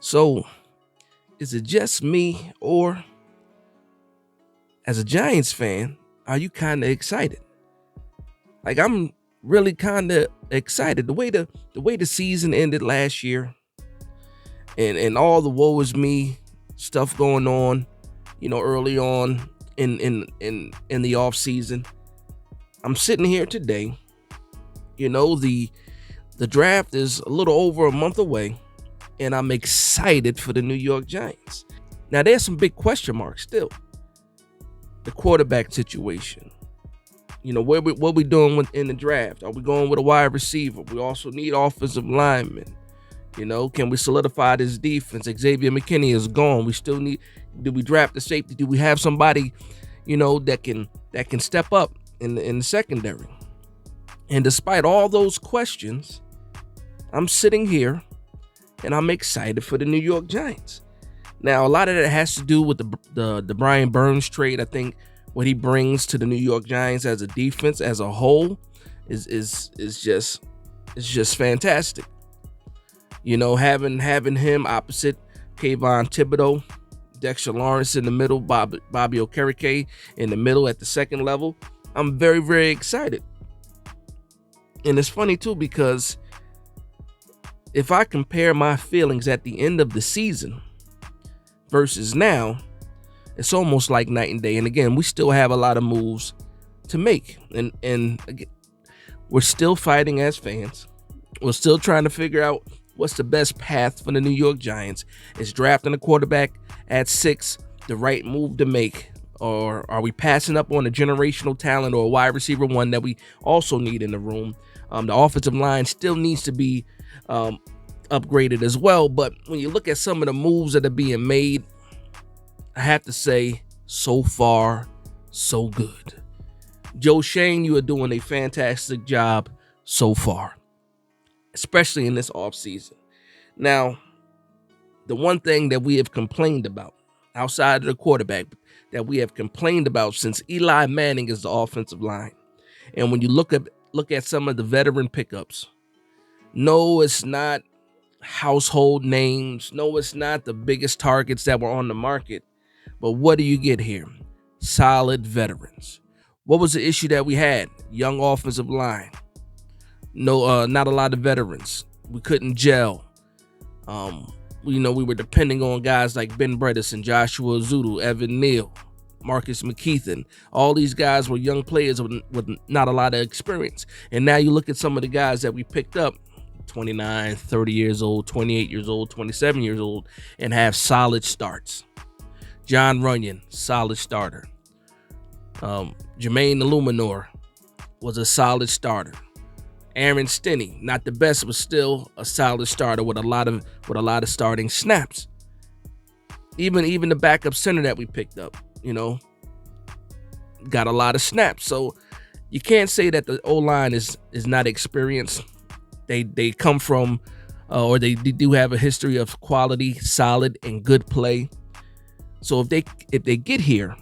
So, is it just me, or as a Giants fan, are you kind of excited? Like, I'm really kind of excited. The way the season ended last year, and all the woe is me stuff going on, early on in the off season. I'm sitting here today. The draft is a little over a month away, and I'm excited for the New York Giants. Now, there's some big question marks still. The quarterback situation. What we doing in the draft? Are we going with a wide receiver? We also need offensive linemen. Can we solidify this defense? Xavier McKinney is gone. Do we draft the safety? Do we have somebody, that can step up in the secondary? And despite all those questions, I'm sitting here and I'm excited for the New York Giants. Now, a lot of that has to do with the Brian Burns trade. I think what he brings to the New York Giants as a defense as a whole is just fantastic. Having him opposite Kayvon Thibodeau, Dexter Lawrence in the middle, Bobby Okereke in the middle at the second level. I'm very, very excited. And it's funny too, because if I compare my feelings at the end of the season versus now, it's almost like night and day. And again, we still have a lot of moves to make. And again, we're still fighting as fans. We're still trying to figure out what's the best path for the New York Giants. Is drafting a quarterback at 6 the right move to make? Or are we passing up on a generational talent or a wide receiver one that we also need in the room? The offensive line still needs to be upgraded as well. But when you look at some of the moves that are being made, I have to say, so far, so good. Joe Shane, you are doing a fantastic job so far, especially in this offseason. Now, the one thing that we have complained about outside of the quarterback that we have complained about since Eli Manning is the offensive line. And when you look at some of the veteran pickups, no, it's not household names. No, it's not the biggest targets that were on the market. But what do you get here? Solid veterans. What was the issue that we had? Young offensive line. No, not a lot of veterans. We couldn't gel. We were depending on guys like Ben Bredesen, Joshua Zudu, Evan Neal, Marcus McKeithen. All these guys were young players with not a lot of experience. And now you look at some of the guys that we picked up, 29, 30 years old, 28 years old, 27 years old, and have solid starts. John Runyon, solid starter. Jermaine Illuminor was a solid starter. Aaron Stinney, not the best, but still a solid starter with a lot of starting snaps. Even the backup center that we picked up, got a lot of snaps. So you can't say that the O-line is not experienced. They come from, or they do have a history of quality, solid, and good play. So if they get here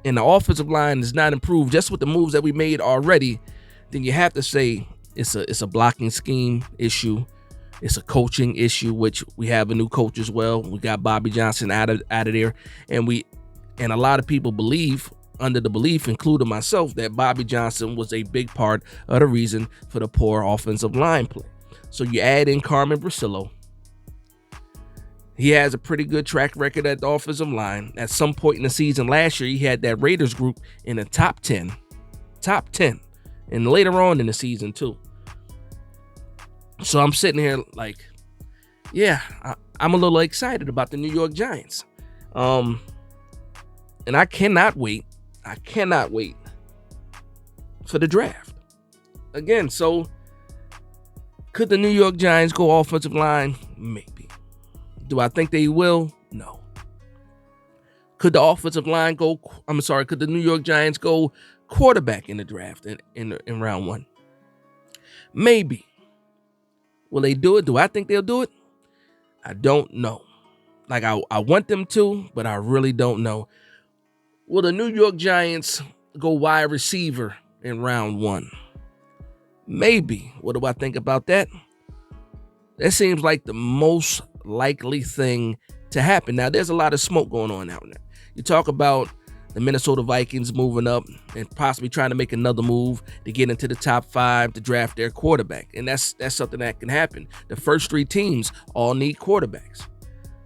and the offensive line is not improved just with the moves that we made already, then you have to say it's a blocking scheme issue. It's a coaching issue, which we have a new coach as well. We got Bobby Johnson out of there, and a lot of people believe, under the belief, including myself, that Bobby Johnson was a big part of the reason for the poor offensive line play. So you add in Carmen Brasillo. He has a pretty good track record at the offensive line. At some point in the season last year, he had that Raiders group in the top 10, and later on in the season too. So I'm sitting here like, yeah, I'm a little excited about the New York Giants. And I cannot wait for the draft. Again, so could the New York Giants go offensive line? Maybe. Do I think they will? No. Could the could the New York Giants go quarterback in the draft in round 1? Maybe. Will they do it? Do I think they'll do it? I don't know. Like, I want them to, but I really don't know. Will the New York Giants go wide receiver in round 1? Maybe. What do I think about that? That seems like the most likely thing to happen. Now, there's a lot of smoke going on out there. You talk about the Minnesota Vikings moving up and possibly trying to make another move to get into the top 5 to draft their quarterback. And that's something that can happen. The first 3 teams all need quarterbacks.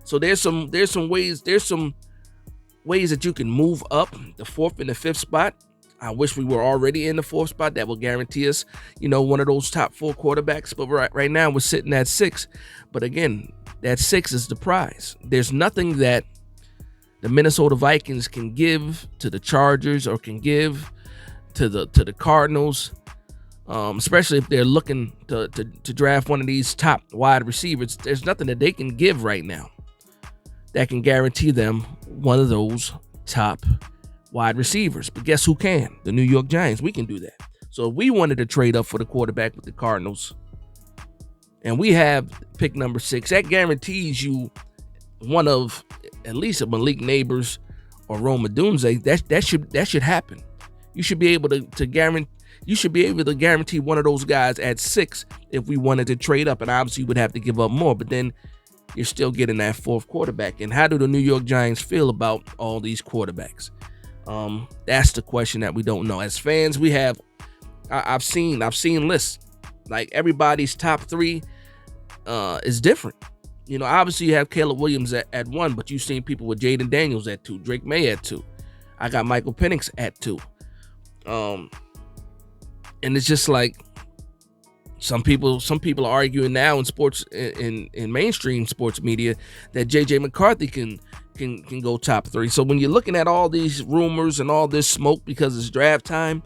So there's some ways that you can move up the 4th and the 5th spot. I wish we were already in the 4th spot. That will guarantee us, one of those top 4 quarterbacks. But right now we're sitting at 6. But again, that 6 is the prize. There's nothing that the Minnesota Vikings can give to the Chargers or can give to the Cardinals, especially if they're looking to draft one of these top wide receivers. There's nothing that they can give right now that can guarantee them one of those top wide receivers. But guess who can? The New York Giants. We can do that. So if we wanted to trade up for the quarterback with the Cardinals, and we have pick number 6, that guarantees you one of at least a Malik Neighbors or Rome Odunze. That should happen. You should be able to guarantee one of those guys at 6 if we wanted to trade up, and obviously you would have to give up more, but then you're still getting that 4th quarterback. And how do the New York Giants feel about all these quarterbacks? That's the question that we don't know. As fans, I've seen lists. Like, everybody's top 3 is different. Obviously you have Caleb Williams at 1, but you've seen people with Jaden Daniels at 2, Drake May at 2. I got Michael Penix at 2. And it's just like some people are arguing now in sports, in mainstream sports media, that JJ McCarthy can go top 3. So when you're looking at all these rumors and all this smoke because it's draft time,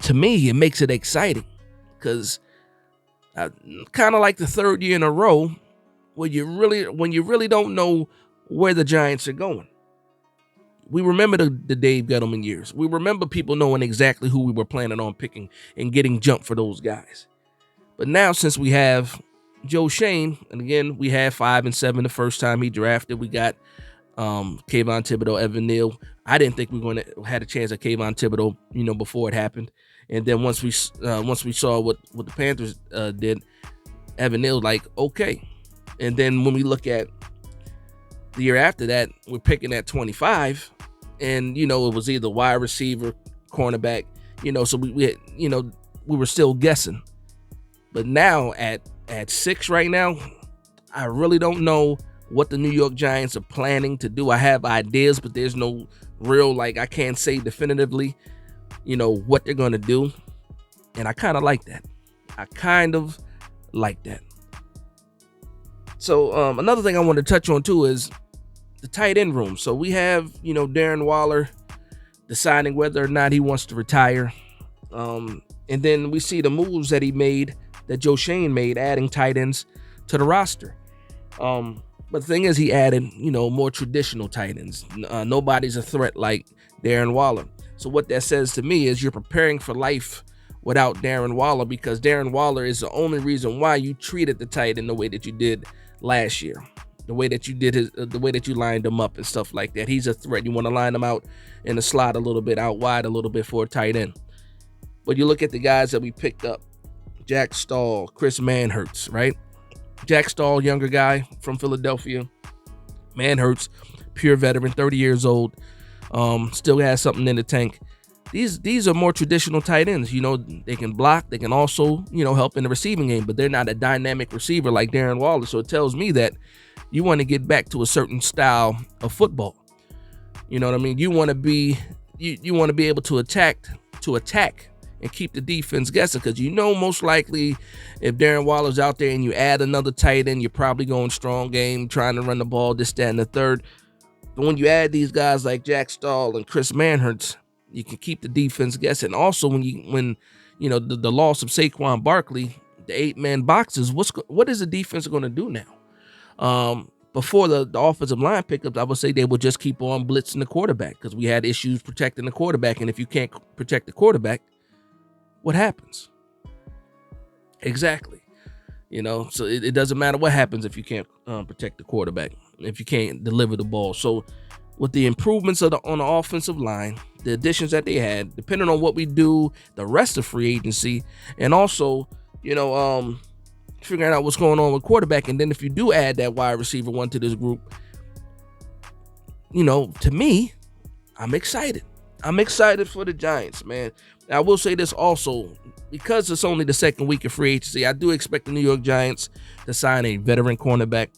to me it makes it exciting, because kind of like the 3rd year in a row when you really don't know where the Giants are going. We remember the Dave Gettleman years. We remember people knowing exactly who we were planning on picking and getting jumped for those guys. But now, since we have Joe Shane, and again, we had 5 and 7 the first time he drafted. We got Kayvon Thibodeau, Evan Neal. I didn't think we were going to had a chance at Kayvon Thibodeau, before it happened. And then once we saw what the Panthers did, Evan Neal, like, okay. And then when we look at the year after that, we're picking at 25, and it was either wide receiver, cornerback, so we were still guessing. But now at 6 right now, I really don't know what the New York Giants are planning to do. I have ideas, but there's no real, I can't say definitively, what they're going to do. And I kind of like that. So another thing I want to touch on too is the tight end room. So we have, Darren Waller deciding whether or not he wants to retire. And then we see the moves that he made, that Joe Shane made, adding tight ends to the roster. But the thing is, he added, more traditional tight ends. Nobody's a threat like Darren Waller. So what that says to me is you're preparing for life without Darren Waller, because Darren Waller is the only reason why you treated the tight end the way that you did last year. The way that you did the way that you lined him up and stuff like that. He's a threat. You want to line him out in the slot a little bit, out wide a little bit for a tight end. But you look at the guys that we picked up: Jack Stahl, Chris Manhertz, right? Jack Stahl, younger guy from Philadelphia. Manhertz, pure veteran, 30 years old, still has something in the tank. These are more traditional tight ends. They can block. They can also, help in the receiving game, but they're not a dynamic receiver like Darren Waller. So it tells me that you want to get back to a certain style of football. You know what I mean? You want to be able to attack and keep the defense guessing, because most likely if Darren Waller's out there and you add another tight end, you're probably going strong game, trying to run the ball, this, that, and the third. But when you add these guys like Jack Stahl and Chris Manhertz, you can keep the defense guessing. Also, when the loss of Saquon Barkley, the 8-man boxes, what is the defense going to do now? Before the offensive line pickups, I would say they would just keep on blitzing the quarterback, because we had issues protecting the quarterback. And if you can't protect the quarterback, what happens? Exactly. So it doesn't matter what happens if you can't protect the quarterback, if you can't deliver the ball. So with the improvements on the offensive line, the additions that they had, depending on what we do the rest of free agency, and also, figuring out what's going on with quarterback. And then if you do add that wide receiver one to this group, to me, I'm excited. I'm excited for the Giants, man. I will say this also, because it's only the second week of free agency, I do expect the New York Giants to sign a veteran cornerback.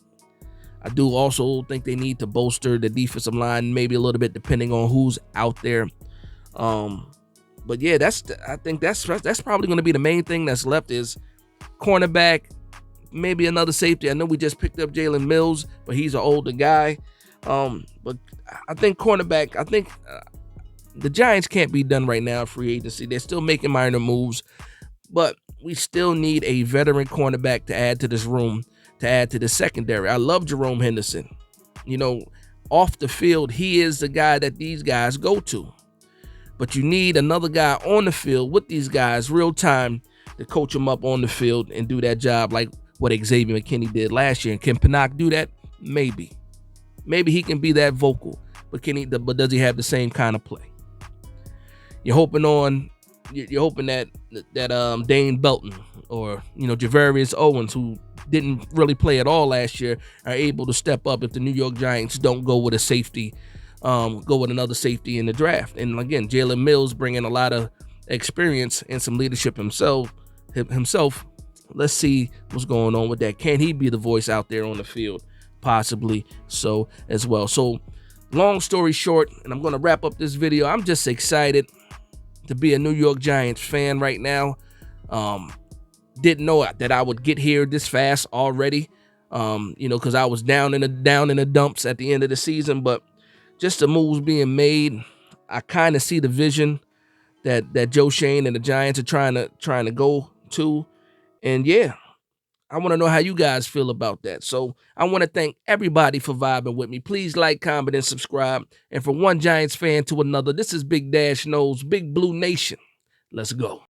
I do also think they need to bolster the defensive line, maybe a little bit, depending on who's out there. But yeah, I think that's probably going to be the main thing that's left is cornerback, maybe another safety. I know we just picked up Jalen Mills, but he's an older guy. But I think cornerback, the Giants can't be done right now in free agency. They're still making minor moves, but we still need a veteran cornerback to add to this room, to add to the secondary. I love Jerome Henderson. Off the field, he is the guy that these guys go to. But you need another guy on the field with these guys real time to coach them up on the field and do that job like what Xavier McKinney did last year. And can Pinnock do that? Maybe. Maybe he can be that vocal, but does he have the same kind of play? You're hoping that Dane Belton or Javarius Owens, who didn't really play at all last year, are able to step up if the New York Giants don't go with a safety, go with another safety in the draft. And again, Jalen Mills bringing a lot of experience and some leadership himself. Let's see what's going on with that. Can he be the voice out there on the field? Possibly so as well. So long story short, and I'm going to wrap up this video, I'm just excited to be a New York Giants fan right now. Didn't know that I would get here this fast already, because I was down in the dumps at the end of the season. But just the moves being made, I kind of see the vision that Joe Schoen and the Giants are trying to go to. And yeah, I want to know how you guys feel about that. So I want to thank everybody for vibing with me. Please like, comment, and subscribe. And from one Giants fan to another, this is Big Dash Knows, Big Blue Nation. Let's go.